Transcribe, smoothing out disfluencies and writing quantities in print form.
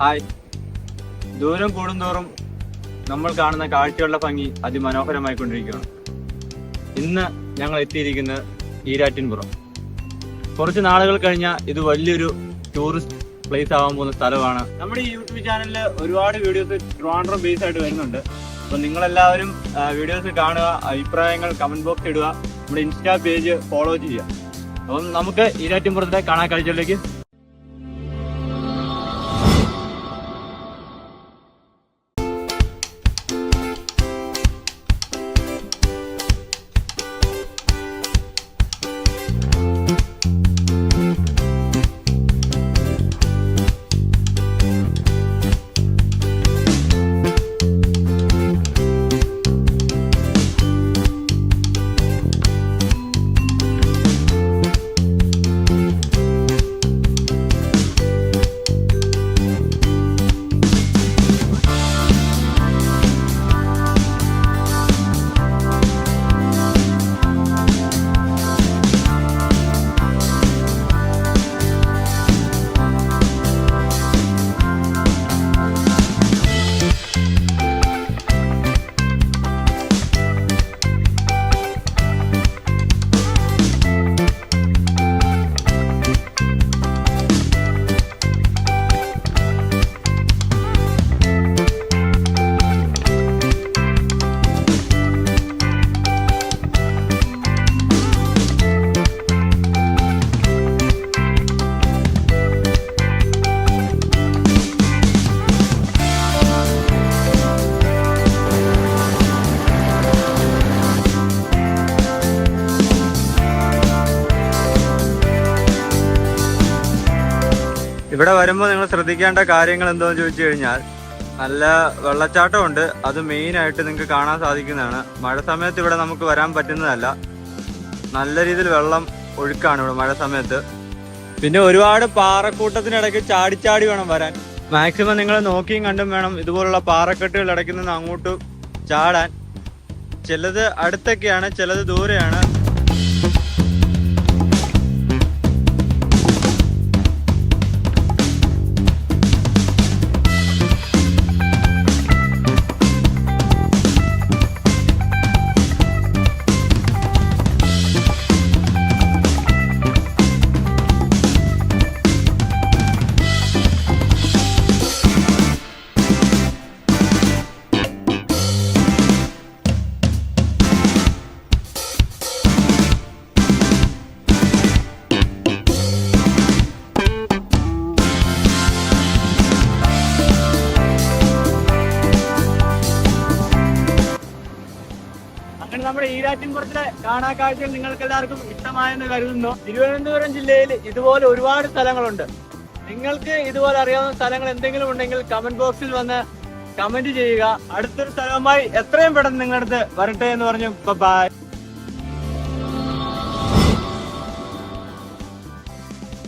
Hi. ദൂരം കൂടുന്തോറും നമ്മൾ കാണുന്ന കാഴ്ചകളുടെ ഭംഗി അതിമനോഹരമായിക്കൊണ്ടിരിക്കുകയാണ്. ഇന്ന് ഞങ്ങൾ എത്തിയിരിക്കുന്നത് ഈരാറ്റിൻപുറം. കുറച്ച് നാളുകൾ കഴിഞ്ഞാൽ ഇത് വലിയൊരു ടൂറിസ്റ്റ് പ്ലേസ് ആവാൻ പോകുന്ന സ്ഥലമാണ്. നമ്മുടെ ഈ യൂട്യൂബ് ചാനലിൽ ഒരുപാട് വീഡിയോസ് ട്രിവാൻഡ്രം ബേസ് ആയിട്ട് വരുന്നുണ്ട്. അപ്പോൾ നിങ്ങളെല്ലാവരും വീഡിയോസ് കാണുക, അഭിപ്രായങ്ങൾ കമന്റ് ബോക്സ് ഇടുക, നമ്മുടെ ഇൻസ്റ്റാ പേജ് ഫോളോ ചെയ്യുക. അപ്പം നമുക്ക് ഈരാറ്റിൻപുറത്തെ കാണാൻ കാഴ്ചകളിലേക്ക്. ഇവിടെ വരുമ്പോൾ നിങ്ങൾ ശ്രദ്ധിക്കേണ്ട കാര്യങ്ങൾ എന്താണെന്ന് ചോദിച്ചു കഴിഞ്ഞാൽ, നല്ല വെള്ളച്ചാട്ടമുണ്ട്. അത് മെയിനായിട്ട് നിങ്ങൾക്ക് കാണാൻ സാധിക്കുന്നതാണ്. മഴ സമയത്ത് ഇവിടെ നമുക്ക് വരാൻ പറ്റുന്നതല്ല. നല്ല രീതിയിൽ വെള്ളം ഒഴുക്കാണ് ഇവിടെ മഴ സമയത്ത്. പിന്നെ ഒരുപാട് പാറക്കൂട്ടത്തിനിടയ്ക്ക് ചാടി വേണം വരാൻ. മാക്സിമം നിങ്ങൾ നോക്കിയും കണ്ടും വേണം ഇതുപോലുള്ള പാറക്കെട്ടുകൾ ഇടയ്ക്ക് നിന്ന് അങ്ങോട്ട് ചാടാൻ. ചിലത് അടുത്തൊക്കെയാണ്, ചിലത് ദൂരെയാണ്. നമ്മുടെ ഈരാറ്റിൻപുറത്തിലെ കാണാ കാഴ്ചകൾ നിങ്ങൾക്ക് എല്ലാവർക്കും ഇഷ്ടമായെന്ന് കരുതുന്നു. തിരുവനന്തപുരം ജില്ലയിൽ ഇതുപോലെ ഒരുപാട് സ്ഥലങ്ങളുണ്ട്. നിങ്ങൾക്ക് ഇതുപോലെ അറിയാവുന്ന സ്ഥലങ്ങൾ എന്തെങ്കിലും ഉണ്ടെങ്കിൽ കമന്റ് ബോക്സിൽ വന്ന് കമന്റ് ചെയ്യുക. അടുത്തൊരു സ്ഥലവുമായി എത്രയും പെട്ടെന്ന് നിങ്ങളുടെ അടുത്ത് വരട്ടെ എന്ന് പറഞ്ഞു. ബൈ.